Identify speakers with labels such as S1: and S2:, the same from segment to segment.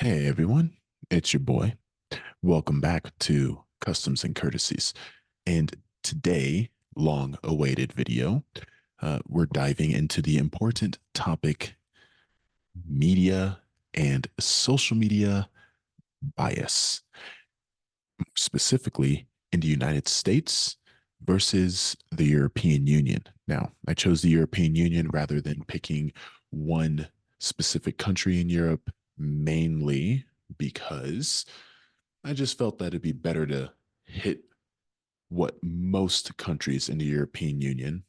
S1: Hey everyone, it's your boy. Welcome back to Customs and Courtesies. And today, long awaited video, we're diving into the important topic media and social media bias, specifically in the United States versus the European Union. Now, I chose the European Union rather than picking one specific country in Europe, mainly because I just felt that it'd be better to hit what most countries in the European Union,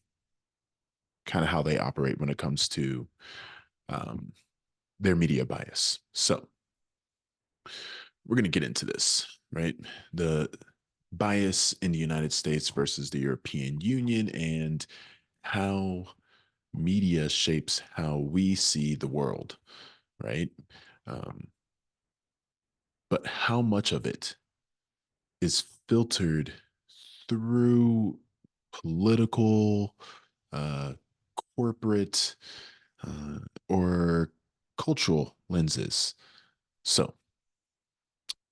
S1: kind of how they operate when it comes to um, their media bias. So we're going to get into this, right? The bias in the United States versus the European Union and how media shapes how we see the world, right? Um, but how much of it is filtered through political, uh, corporate, uh, or cultural lenses. So,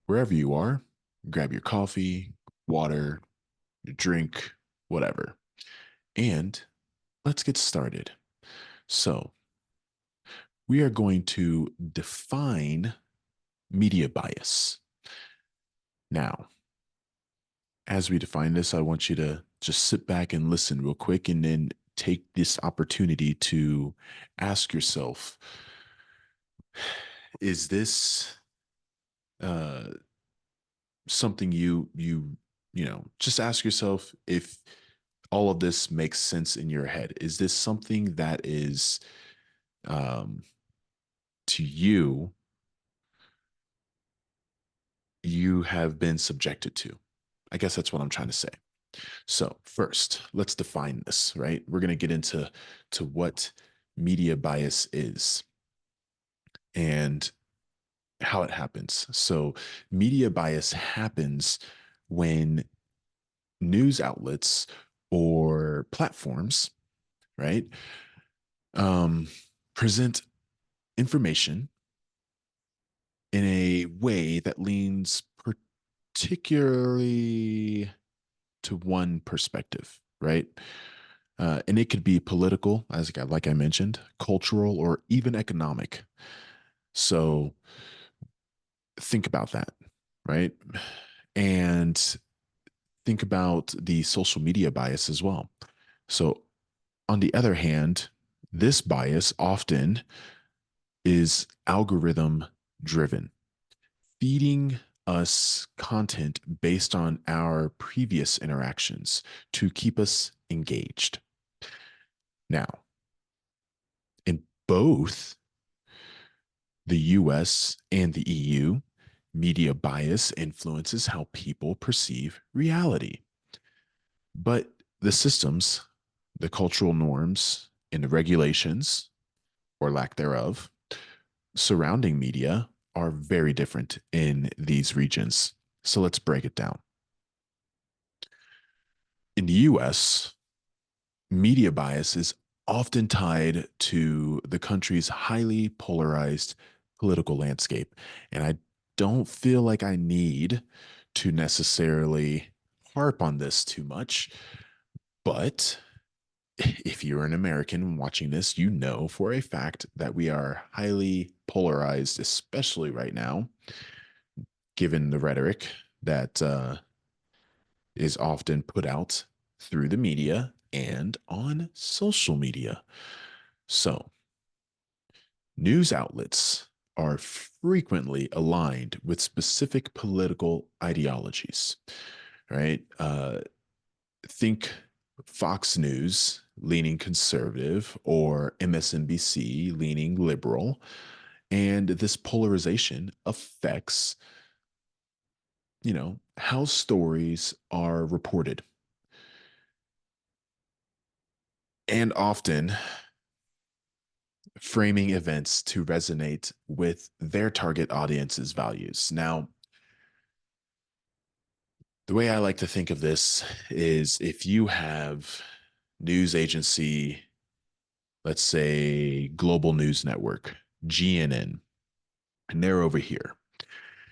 S1: wherever you are, grab your coffee, water, your drink, whatever, and let's get started. So, we are going to define media bias. Now, as we define this, I want you to just sit back and listen real quick and then take this opportunity to ask yourself, is this uh, something just ask yourself if all of this makes sense in your head. Is this something that is um, to you have been subjected to? I guess that's what I'm trying to say. So first, let's define this, right? We're going to get into what media bias is and how it happens. So media bias happens when news outlets or platforms, right, um, present information in a way that leans particularly to one perspective, right? And it could be political, as like I mentioned, cultural, or even economic. So think about that, right? And think about the social media bias as well. So, on the other hand, this bias often is algorithm driven, feeding us content based on our previous interactions to keep us engaged. Now, in both the US and the EU, media bias influences how people perceive reality. But the systems, the cultural norms, and the regulations, or lack thereof, surrounding media are very different in these regions. So let's break it down. In the US, media bias is often tied to the country's highly polarized political landscape. And I don't feel like I need to necessarily harp on this too much, but if you're an American watching this, you know for a fact that we are highly polarized, especially right now, given the rhetoric that is often put out through the media and on social media. So, news outlets are frequently aligned with specific political ideologies, right? Think Fox News leaning conservative or MSNBC leaning liberal. And this polarization affects, how stories are reported. And often framing events to resonate with their target audience's values. Now, the way I like to think of this is if you have news agency, let's say Global News Network, GNN, and they're over here.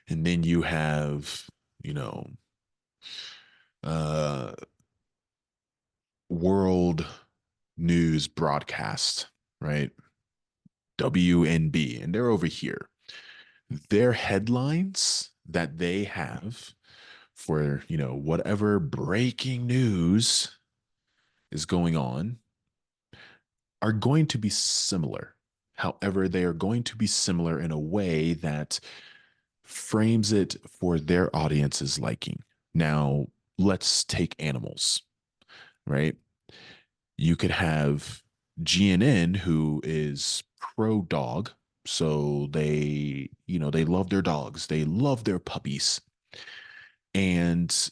S1: And then you have, you know, uh, world news broadcast, right? WNB, and they're over here. Their headlines that they have for, whatever breaking news is going on are going to be similar. However, they are going to be similar in a way that frames it for their audience's liking. Now, let's take animals, right? You could have GNN, who is pro dog. So they love their dogs, they love their puppies. And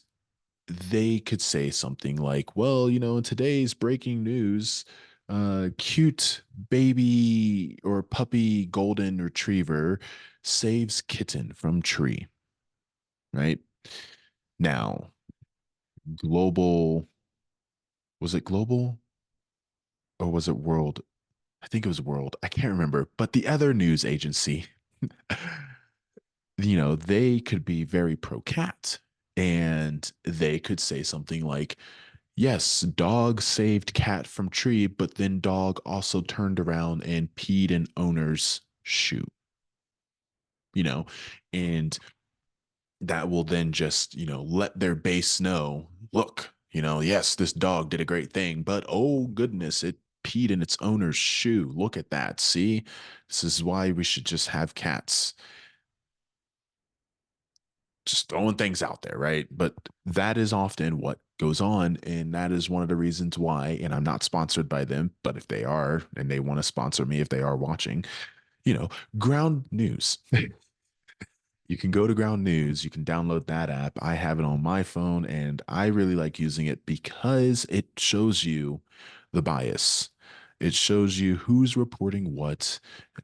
S1: they could say something like, well, in today's breaking news, cute baby or puppy golden retriever saves kitten from tree, right? Now, global, was it global or was it world? I think it was world. I can't remember. But the other news agency, they could be very pro cat and they could say something like, yes, dog saved cat from tree, but then dog also turned around and peed in owner's shoe, you know, and that will then just, let their base know, look, yes, this dog did a great thing, but oh goodness, it peed in its owner's shoe. Look at that. See, this is why we should just have cats. Just throwing things out there, right? But that is often what goes on. And that is one of the reasons why, and I'm not sponsored by them, but if they are and they want to sponsor me, if they are watching, ground news. You can go to Ground News, you can download that app. I have it on my phone and I really like using it because it shows you the bias. It shows you who's reporting what,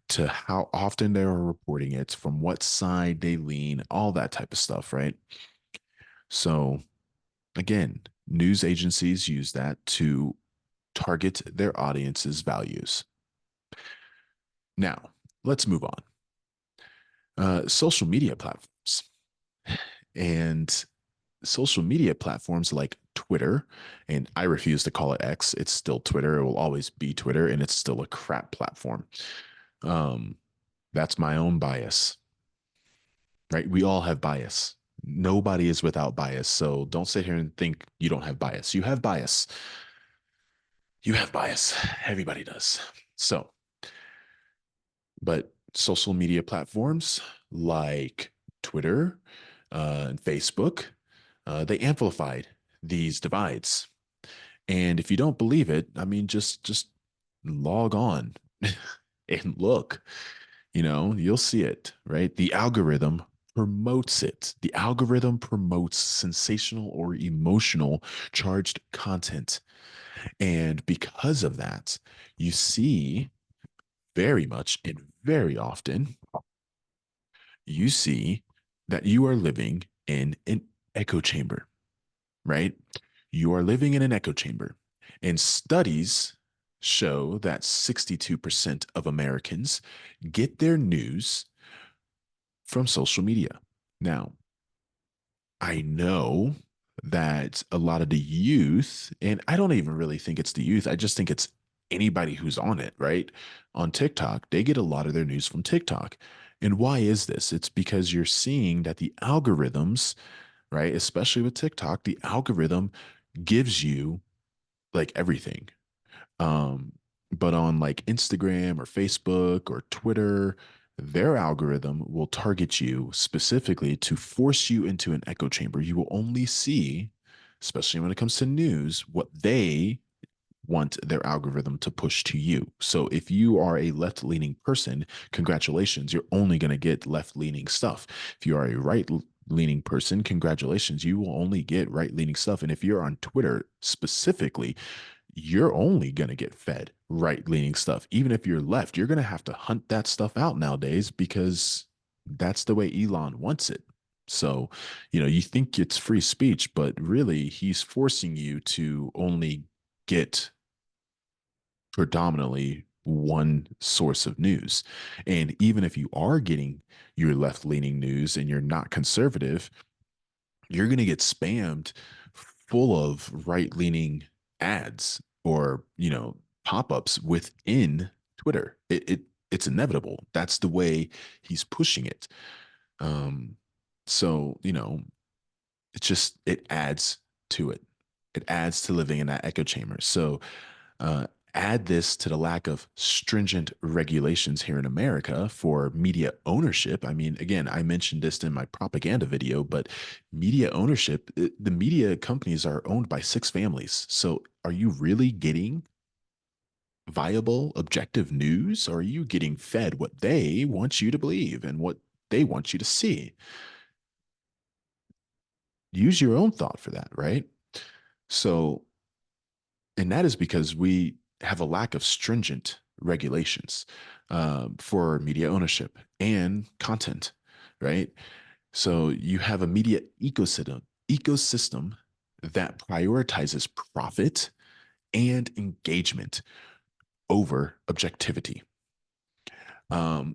S1: to how often they're reporting it, from what side they lean, all that type of stuff, right? So, again, news agencies use that to target their audience's values. Now, let's move on. Social media platforms. And social media platforms like Twitter, and I refuse to call it X. It's still Twitter. It will always be Twitter, and it's still a crap platform. Um, that's my own bias, right? We all have bias. Nobody is without bias. So don't sit here and think you don't have bias. You have bias. You have bias. Everybody does. So, but social media platforms like Twitter and Facebook, they amplified these divides. And if you don't believe it, I mean, just log on and look. You'll see it, right? The algorithm promotes it. The algorithm promotes sensational or emotional charged content. And because of that, you see very much and very often, you see that you are living in an echo chamber, right? You are living in an echo chamber. And studies show that 62% of Americans get their news from social media. Now, I know that a lot of the youth, and I don't even really think it's the youth, I just think it's anybody who's on it, right? On TikTok, they get a lot of their news from TikTok. And why is this? It's because you're seeing that the algorithms, right, especially with TikTok, the algorithm gives you like everything. Um, but on like Instagram or Facebook or Twitter, their algorithm will target you specifically to force you into an echo chamber. You will only see, especially when it comes to news, what they want their algorithm to push to you. So if you are a left leaning person, congratulations, you're only going to get left leaning stuff. If you are a right leaning person, congratulations, you will only get right leaning stuff. And if you're on Twitter specifically, you're only going to get fed right leaning stuff. Even if you're left, you're going to have to hunt that stuff out nowadays because that's the way Elon wants it. So, you think it's free speech, but really he's forcing you to only get predominantly one source of news. And even if you are getting your left leaning news and you're not conservative, you're going to get spammed full of right leaning ads or, pop ups within Twitter. It's inevitable. That's the way he's pushing it. Um, so, it adds to it. It adds to living in that echo chamber. So, uh, add this to the lack of stringent regulations here in America for media ownership. I mean, again, I mentioned this in my propaganda video, but media ownership, the media companies are owned by six families. So, are you really getting viable, objective news? Or are you getting fed what they want you to believe and what they want you to see? Use your own thought for that, right? So, and that is because we have a lack of stringent regulations for media ownership and content, right? So you have a media ecosystem that prioritizes profit and engagement over objectivity,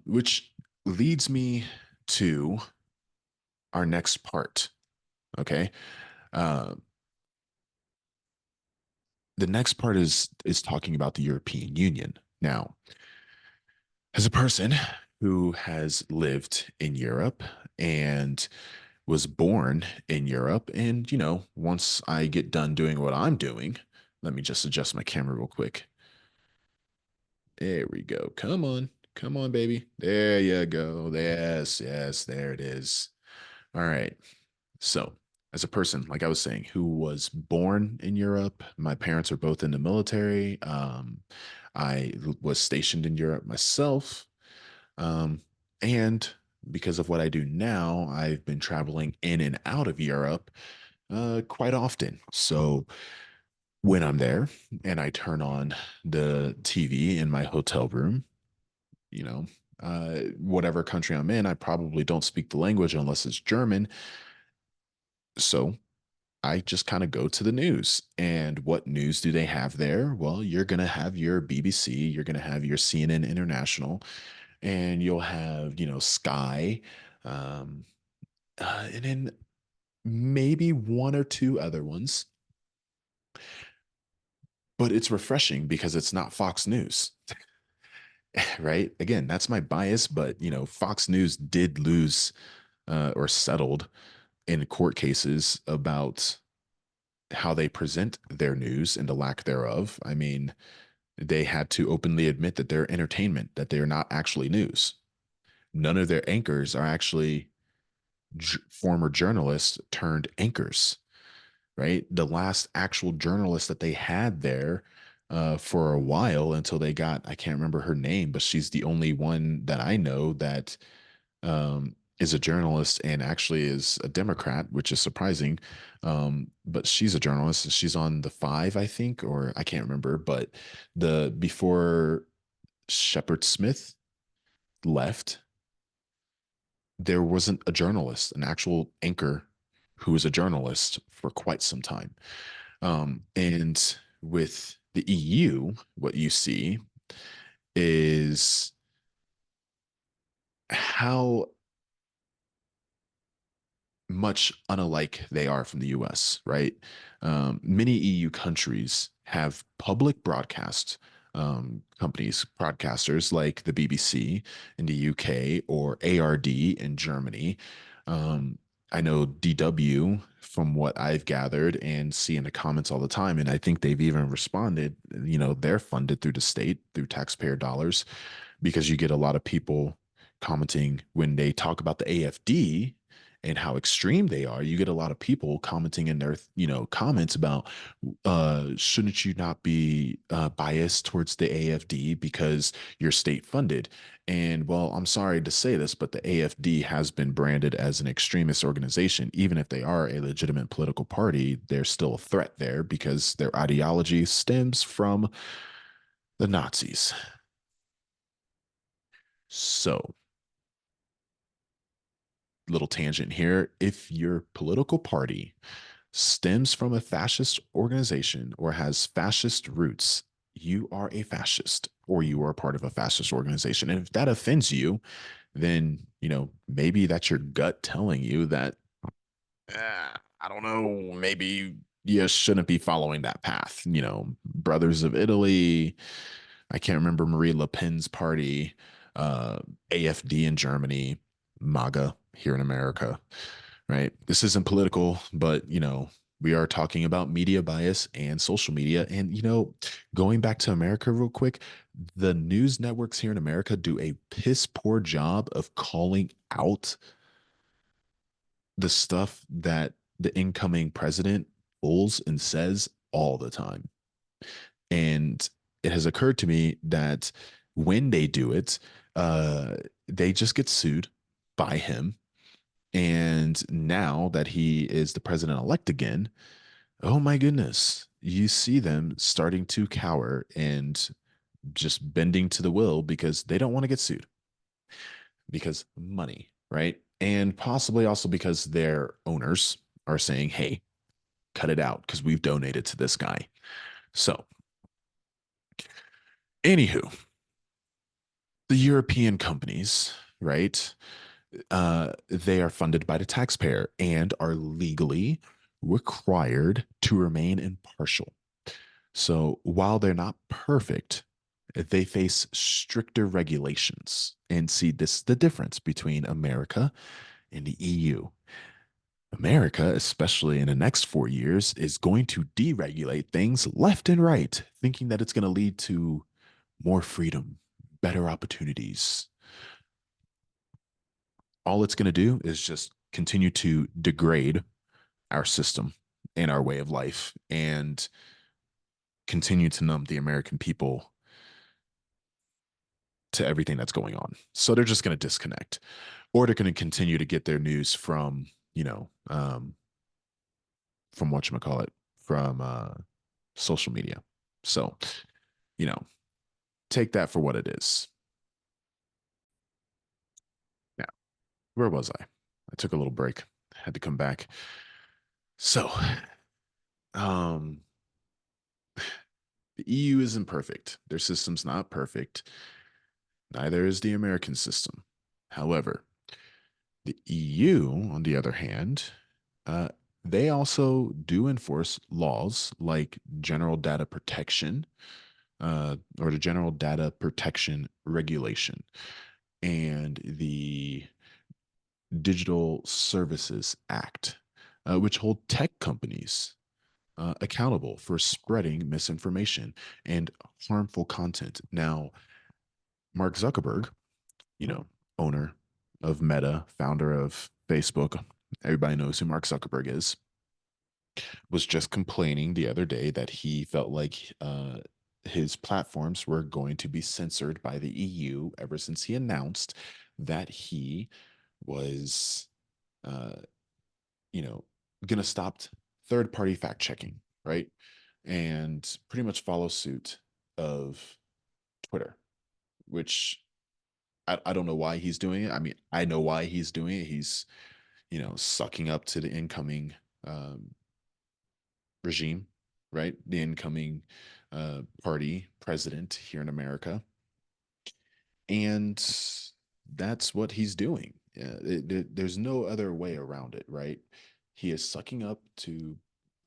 S1: which leads me to our next part. Okay, uh, the next part is talking about the European Union. Now, as a person who has lived in Europe and was born in Europe, and once I get done doing what I'm doing, let me just adjust my camera real quick. There we go. Come on, baby. There you go. Yes, yes, there it is. All right. So, as a person, like I was saying, who was born in Europe, my parents are both in the military. Was stationed in Europe myself. Um, and because of what I do now, I've been traveling in and out of Europe quite often. So, when I'm there and I turn on the TV in my hotel room, you know, whatever country I'm in, I probably don't speak the language unless it's German. So I just kind of go to the news. And what news do they have there? Well, you're going to have your BBC, you're going to have your CNN International, and you'll have, Sky, um, and then maybe one or two other ones. But it's refreshing because it's not Fox News, right? Again, that's my bias, but, Fox News did lose or settled in court cases about how they present their news and the lack thereof. I mean, they had to openly admit that they're entertainment, that they're not actually news. None of their anchors are actually former journalists turned anchors, right? The last actual journalist that they had there for a while until they got, I can't remember her name, but she's the only one that I know that is a journalist and actually is a Democrat, which is surprising. But she's a journalist. She's on the Five, I think, or I can't remember. But the before Shepard Smith left, there wasn't a journalist, an actual anchor who was a journalist for quite some time. And with the EU, what you see is how much unalike they are from the US, right? Many EU countries have public broadcast companies, broadcasters like the BBC in the UK or ARD in Germany. Um, I know DW, from what I've gathered and see in the comments all the time, and I think they've even responded, they're funded through the state, through taxpayer dollars, because you get a lot of people commenting when they talk about the AFD and how extreme they are. You get a lot of people commenting in their comments about shouldn't you not be biased towards the AFD because you're state funded. And well, I'm sorry to say this, but the AFD has been branded as an extremist organization. Even if they are a legitimate political party, there's still a threat there because their ideology stems from the Nazis. So, little tangent here. If your political party stems from a fascist organization or has fascist roots, you are a fascist. or you are part of a fascist organization. And if that offends you, then, maybe that's your gut telling you that, I don't know, maybe you shouldn't be following that path. Brothers of Italy, I can't remember Marie Le Pen's party, uh, AFD in Germany, MAGA here in America, right? This isn't political, but we are talking about media bias and social media. And going back to America real quick, the news networks here in America do a piss poor job of calling out the stuff that the incoming president pulls and says all the time. And it has occurred to me that when they do it, they just get sued by him. And now that he is the president elect again, oh my goodness, you see them starting to cower and just bending to the will because they don't want to get sued because money, right? And possibly also because their owners are saying, hey, cut it out because we've donated to this guy. So, anywho, the European companies, right? They are funded by the taxpayer and are legally required to remain impartial. So while they're not perfect, they face stricter regulations. And see, this the difference between America and the EU. America, especially in the next 4 years, is going to deregulate things left and right, thinking that it's going to lead to more freedom, better opportunities. All it's going to do is just continue to degrade our system and our way of life and continue to numb the American people to everything that's going on. So they're just going to disconnect, or they're going to continue to get their news from, from whatchamacallit, from social media. So, you know, take that for what it is. Now, where was I? I took a little break, had to come back. So, um, the EU isn't perfect. Their system's not perfect. Neither is the American system. However, the EU, on the other hand, uh, they also do enforce laws like general data protection, or the General Data Protection Regulation, and the Digital Services Act, which hold tech companies accountable for spreading misinformation and harmful content. Now, Mark Zuckerberg, you know, owner of Meta, founder of Facebook, everybody knows who Mark Zuckerberg is, was just complaining the other day that he felt like his platforms were going to be censored by the EU ever since he announced that he was, uh, going to stop third party fact checking, right? And pretty much follow suit of Twitter, which I don't know why he's doing it. I mean, I know why he's doing it. He's, sucking up to the incoming regime, right? The incoming party president here in America. And that's what he's doing. There's no other way around it, right? He is sucking up to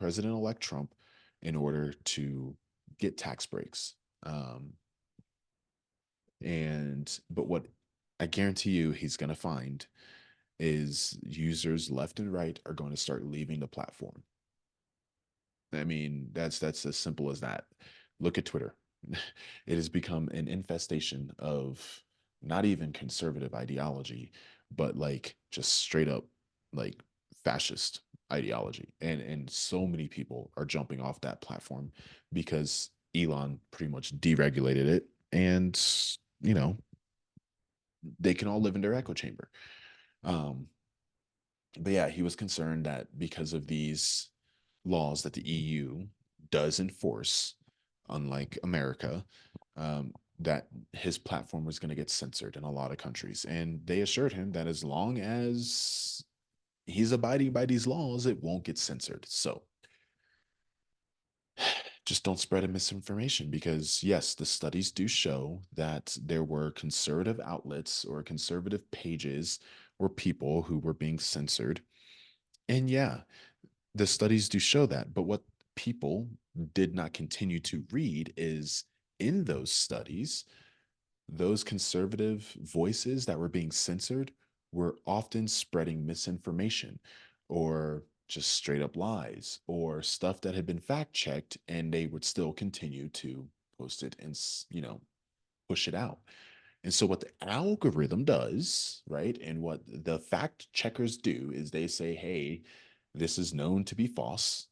S1: President elect Trump in order to get tax breaks. But what I guarantee you he's going to find is users left and right are going to start leaving the platform. I mean, that's as simple as that. Look at Twitter. It has become an infestation of not even conservative ideology, but like just straight up like fascist ideology. And so many people are jumping off that platform because Elon pretty much deregulated it, and you know, they can all live in their echo chamber. Um, but yeah, he was concerned that because of these laws that the EU does enforce, unlike America, that his platform was going to get censored in a lot of countries. And they assured him that as long as he's abiding by these laws, it won't get censored. So just don't spread a misinformation, because yes, the studies do show that there were conservative outlets or conservative pages or people who were being censored. And yeah, the studies do show that. But what people did not continue to read is, in those studies, those conservative voices that were being censored were often spreading misinformation or just straight up lies or stuff that had been fact checked, and they would still continue to post it and, push it out. And so, what the algorithm does, right, and what the fact checkers do is they say, hey, this is known to be false.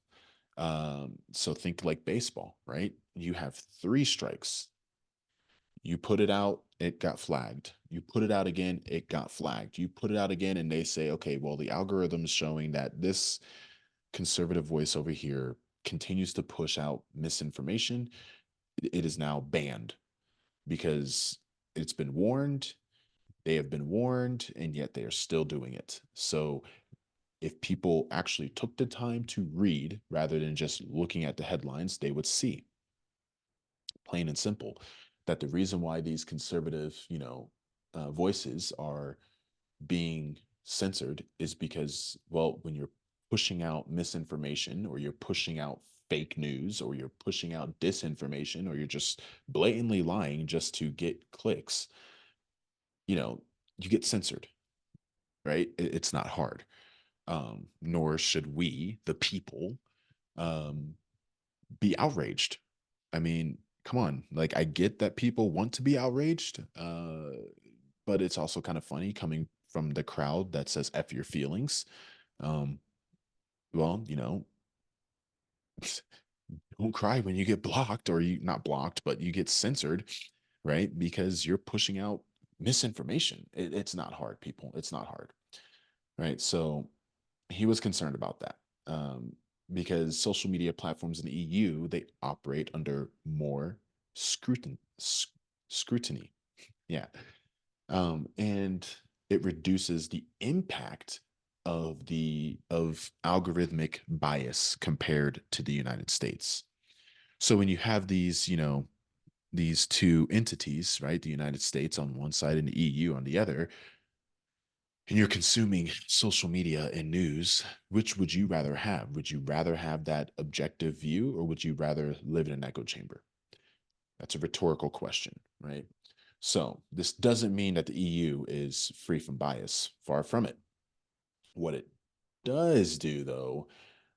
S1: So, think like baseball, right? You have three strikes. You put it out, it got flagged. You put it out again, it got flagged. You put it out again, and they say, okay, well, the algorithm is showing that this conservative voice over here continues to push out misinformation. It is now banned because it's been warned. They have been warned, and yet they are still doing it. So, if people actually took the time to read rather than just looking at the headlines, they would see, plain and simple, that the reason why these conservative, voices are being censored is because, well, when you're pushing out misinformation or you're pushing out fake news or you're pushing out disinformation or you're just blatantly lying just to get clicks, you know, you get censored, right? It's not hard. Nor should we, the people, um, be outraged. I mean, come on. Like, I get that people want to be outraged, but it's also kind of funny coming from the crowd that says F your feelings. Um, well, don't cry when you get blocked, or you not blocked, but you get censored, right? Because you're pushing out misinformation. It's not hard, people. It's not hard, right? So he was concerned about that, because social media platforms in the EU, they operate under more scrutin- scrutiny. Yeah. And it reduces the impact of algorithmic bias compared to the United States. So when you have these, these two entities, right, the United States on one side and the EU on the other, and you're consuming social media and news, which would you rather have? Would you rather have that objective view, or would you rather live in an echo chamber? That's a rhetorical question, right? So, this doesn't mean that the EU is free from bias. Far from it. What it does do, though,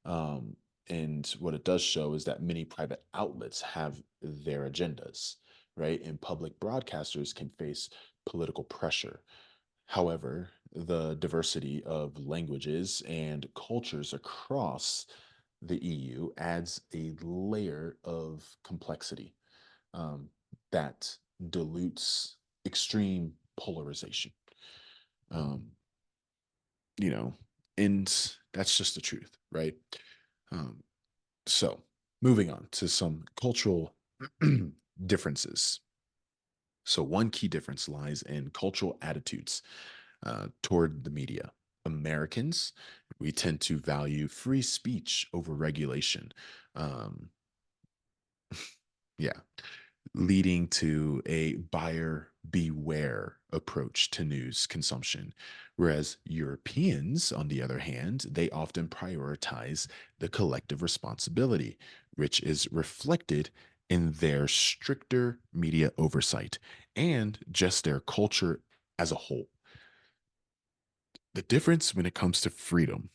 S1: um, and what it does show, is that many private outlets have their agendas, right? And public broadcasters can face political pressure. However, the diversity of languages and cultures across the EU adds a layer of complexity, um, that dilutes extreme polarization. Um, you know, and that's just the truth, right? Um, so, moving on to some cultural differences. So, one key difference lies in cultural attitudes toward the media. Americans, we tend to value free speech over regulation. Um, yeah, leading to a buyer beware approach to news consumption. Whereas Europeans, on the other hand, they often prioritize the collective responsibility, which is reflected in their stricter media oversight and just their culture as a whole. The difference when it comes to freedom,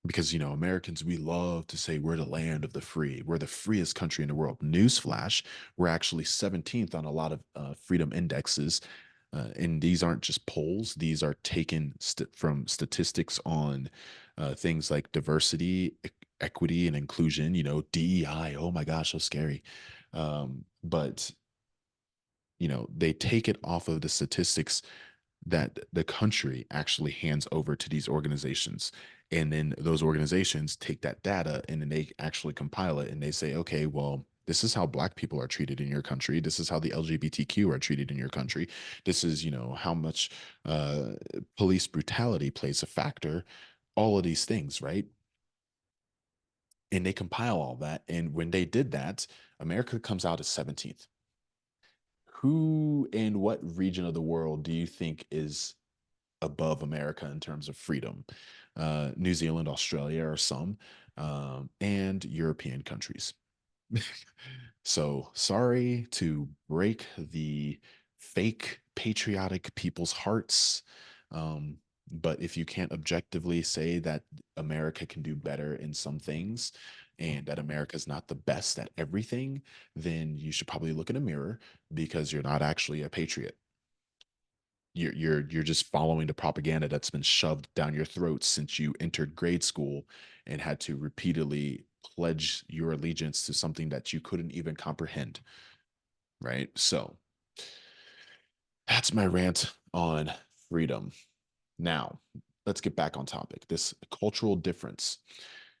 S1: because Americans, we love to say we're the land of the free, we're the freest country in the world. Newsflash, we're actually 17th on a lot of freedom indexes, and these aren't just polls, these are taken from statistics on things like diversity, equity, and inclusion. DEI, oh my gosh, so scary. But they take it off of the statistics that the country actually hands over to these organizations. And then those organizations take that data and then they actually compile it, and they say, okay, well, this is how Black people are treated in your country. This is how the LGBTQ are treated in your country. This is, how much police brutality plays a factor. All of these things, right? And they compile all that. And when they did that, America comes out as 17th. Who and what region of the world do you think is above America in terms of freedom? New Zealand, Australia are some, and European countries. So sorry to break the fake patriotic people's hearts. Um, but if you can't objectively say that America can do better in some things and that America is not the best at everything, then you should probably look in a mirror because you're not actually a patriot. You're just following the propaganda that's been shoved down your throat since you entered grade school and had to repeatedly pledge your allegiance to something that you couldn't even comprehend, right? So that's my rant on freedom. Now, let's get back on topic. This cultural difference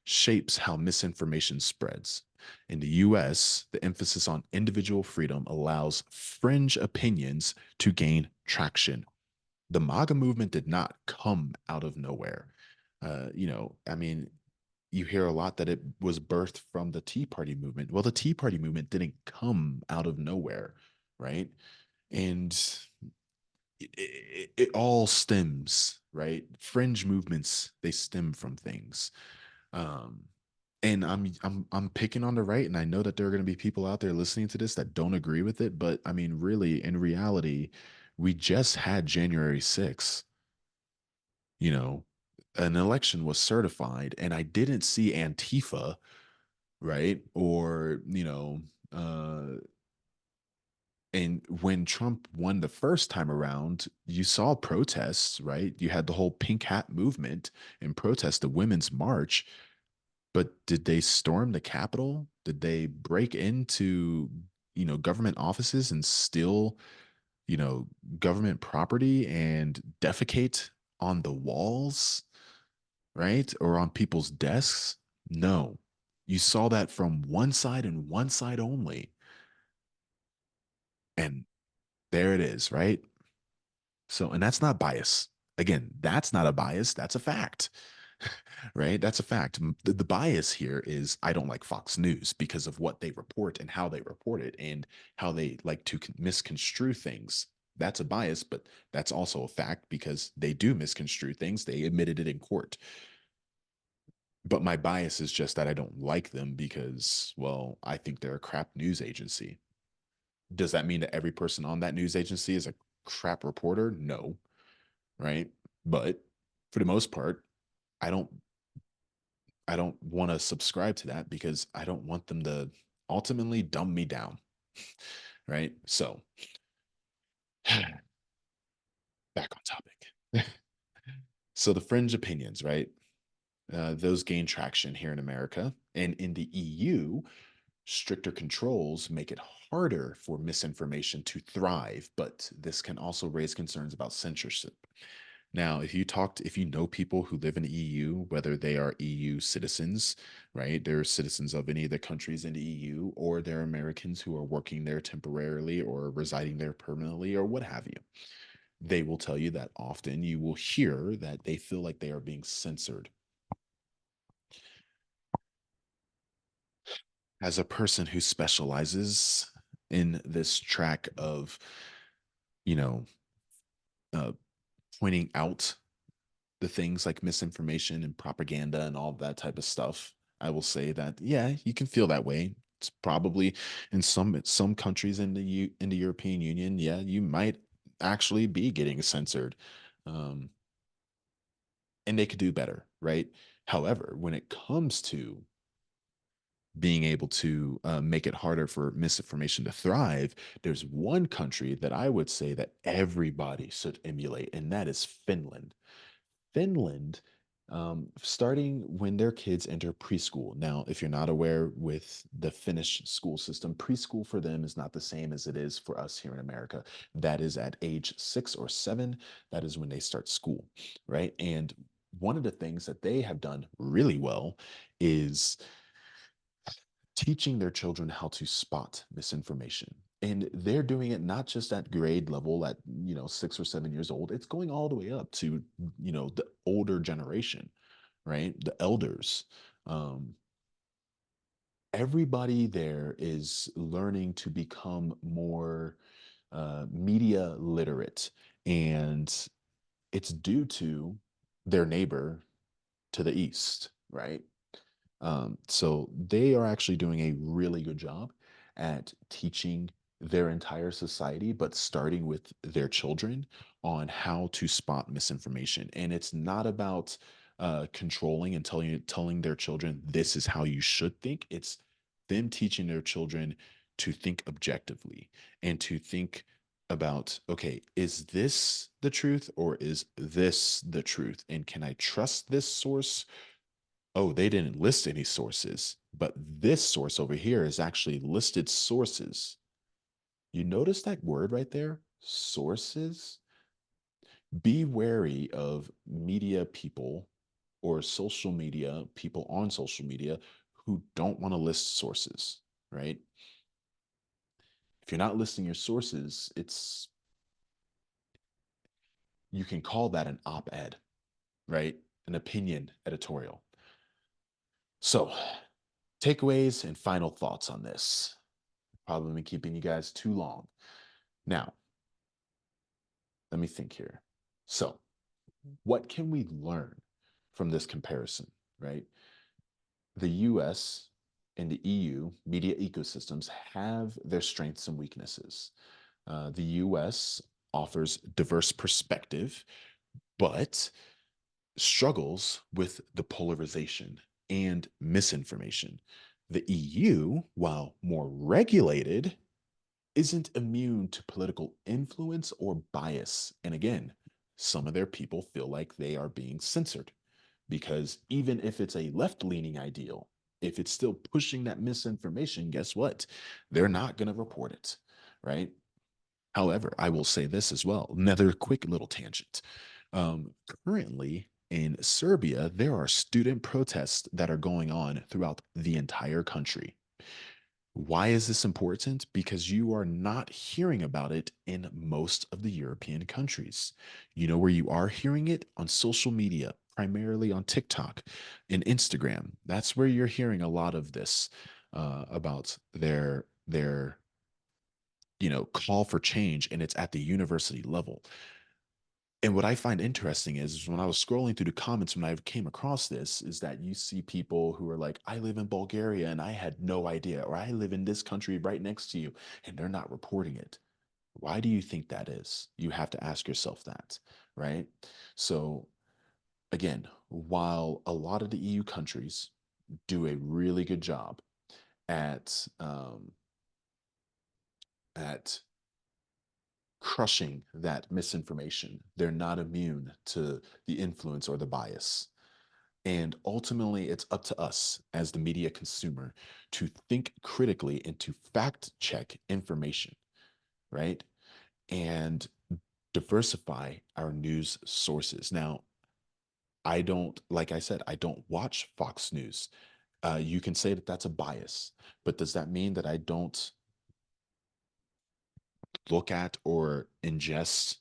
S1: shapes how misinformation spreads. In the US, the emphasis on individual freedom allows fringe opinions to gain traction. The MAGA movement did not come out of nowhere. I mean, you hear a lot that it was birthed from the Tea Party movement. Well, the Tea Party movement didn't come out of nowhere, right? And it all stems, right? Fringe movements, they stem from things. Um, and I'm picking on the right, and I know that there are going to be people out there listening to this that don't agree with it, but I mean, really, in reality, we just had January 6th. You know, an election was certified, and I didn't see Antifa, right? Or, and when Trump won the first time around, you saw protests, right? You had the whole pink hat movement and protest the women's march. But did they storm the Capitol? Did they break into, government offices and steal, you know, government property and defecate on the walls, right? Or on people's desks? No. You saw that from one side and one side only. And there it is, right? So, and that's not bias. Again, that's not a bias. That's a fact, right? That's a fact. The bias here is I don't like Fox News because of what they report and how they report it and how they like to misconstrue things. That's a bias, but that's also a fact because they do misconstrue things. They admitted it in court. But my bias is just that I don't like them because, well, I think they're a crap news agency. Does that mean that every person on that news agency is a crap reporter? No, right? But for the most part, I don't I don't want to subscribe to that because I don't want them to ultimately dumb me down, right? So, back on topic. So the fringe opinions, right? Those gain traction here in America, and in the EU, stricter controls make it harder for misinformation to thrive, but this can also raise concerns about censorship. Now, if you know people who live in the EU, whether they are EU citizens, right? They're citizens of any of the countries in the EU, or they're Americans who are working there temporarily or residing there permanently, or what have you. They will tell you that often you will hear that they feel like they are being censored. As a person who specializes in this track of, you know, uh, pointing out the things like misinformation and propaganda and all that type of stuff, I will say that yeah, you can feel that way. It's probably in some countries in the European Union, yeah, you might actually be getting censored, um, and they could do better, right? However, when it comes to being able to make it harder for misinformation to thrive, there's one country that I would say that everybody should emulate, and that is Finland. Finland, starting when their kids enter preschool. Now, if you're not aware with the Finnish school system, preschool for them is not the same as it is for us here in America. That is at age 6 or 7. That is when they start school, right? And one of the things that they have done really well is teaching their children how to spot misinformation. And they're doing it not just at grade level at 6 or 7 years old. It's going all the way up to the older generation, right? The elders. Um, everybody there is learning to become more media literate, and it's due to their neighbor to the east, right? So they are actually doing a really good job at teaching their entire society, but starting with their children on how to spot misinformation. And it's not about controlling and telling their children this is how you should think. It's them teaching their children to think objectively and to think about, okay, is this the truth or is this the truth? And can I trust this source? Oh, they didn't list any sources, but this source over here is actually listed sources. You notice that word right there? Sources? Be wary of media people or social media people on social media who don't want to list sources, right? If you're not listing your sources, you can call that an op-ed, right? An opinion editorial. So, takeaways and final thoughts on this. Probably been keeping you guys too long. Now, let me think here. So, what can we learn from this comparison, right? The US and the EU media ecosystems have their strengths and weaknesses. The US offers diverse perspective, but struggles with the polarization and misinformation. The EU, while more regulated, isn't immune to political influence or bias. And again, some of their people feel like they are being censored because even if it's a left leaning ideal, if it's still pushing that misinformation, guess what? They're not going to report it, right? However, I will say this as well. Another quick little tangent. Currently in Serbia, there are student protests that are going on throughout the entire country. Why is this important? Because you are not hearing about it in most of the European countries. You know where you are hearing it? On social media, primarily on TikTok and Instagram. That's where you're hearing a lot of this about their call for change, and it's at the university level. And what I find interesting is when I was scrolling through the comments when I came across this, is that you see people who are like, I live in Bulgaria and I had no idea, or I live in this country right next to you, and they're not reporting it. Why do you think that is? You have to ask yourself that, right? So, again, while a lot of the EU countries do a really good job at at crushing that misinformation, they're not immune to the influence or the bias. And ultimately, it's up to us as the media consumer to think critically and to fact check information, right? And diversify our news sources. Now, I don't, like I said, I don't watch Fox News. You can say that that's a bias, but does that mean that I don't look at or ingest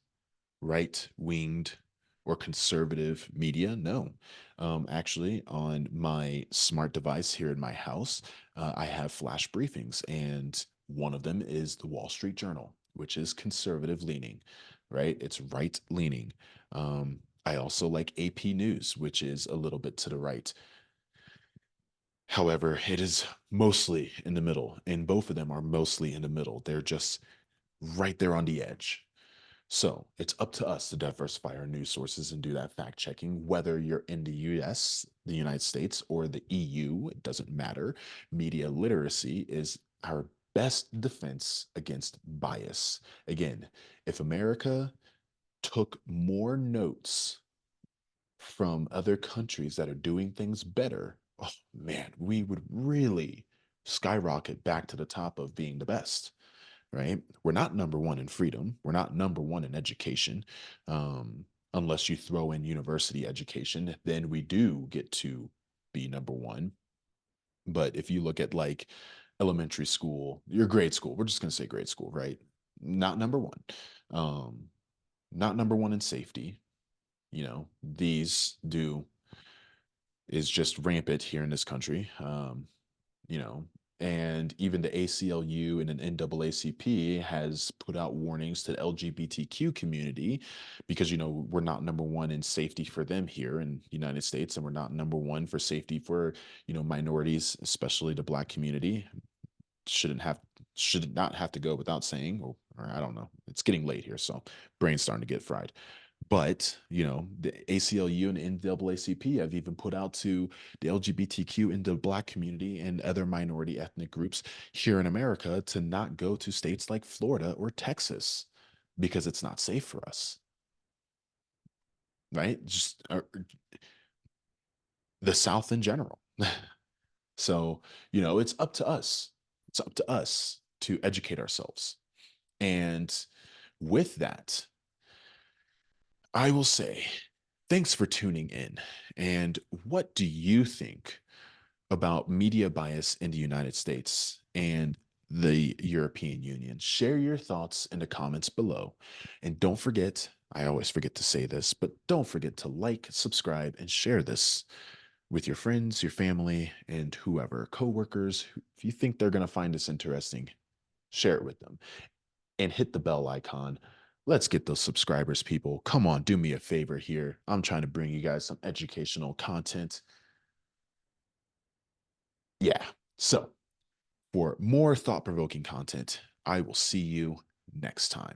S1: right winged or conservative media? No. Actually, on my smart device here in my house, I have flash briefings, and one of them is the Wall Street Journal, which is conservative leaning, right? It's right leaning. I also like AP News, which is a little bit to the right. However, it is mostly in the middle, and both of them are mostly in the middle. They're just right there on the edge. So it's up to us to diversify our news sources and do that fact checking, whether you're in the US, the United States, or the EU, it doesn't matter. Media literacy is our best defense against bias. Again, if America took more notes from other countries that are doing things better, oh man, we would really skyrocket back to the top of being the best, right? We're not number one in freedom. We're not number one in education. Unless you throw in university education, then we do get to be number one. But if you look at like elementary school, your grade school, we're just going to say grade school, right? Not number one. Um, Not number one in safety. These do is just rampant here in this country. And even the ACLU and an NAACP has put out warnings to the LGBTQ community because, we're not number one in safety for them here in the United States, and we're not number one for safety for, minorities, especially the Black community. Should not have to go without saying, or I don't know. It's getting late here, so brain's starting to get fried. But, the ACLU and NAACP have even put out to the LGBTQ and the Black community and other minority ethnic groups here in America to not go to states like Florida or Texas because it's not safe for us, right? Just the South in general. So, it's up to us. It's up to us to educate ourselves. And with that, I will say, thanks for tuning in. And what do you think about media bias in the United States and the European Union? Share your thoughts in the comments below. And don't forget, I always forget to say this, but don't forget to like, subscribe, and share this with your friends, your family, and whoever, coworkers. If you think they're going to find this interesting, share it with them and hit the bell icon. Let's get those subscribers, people. Come on, do me a favor here. I'm trying to bring you guys some educational content. Yeah. So, for more thought provoking content, I will see you next time.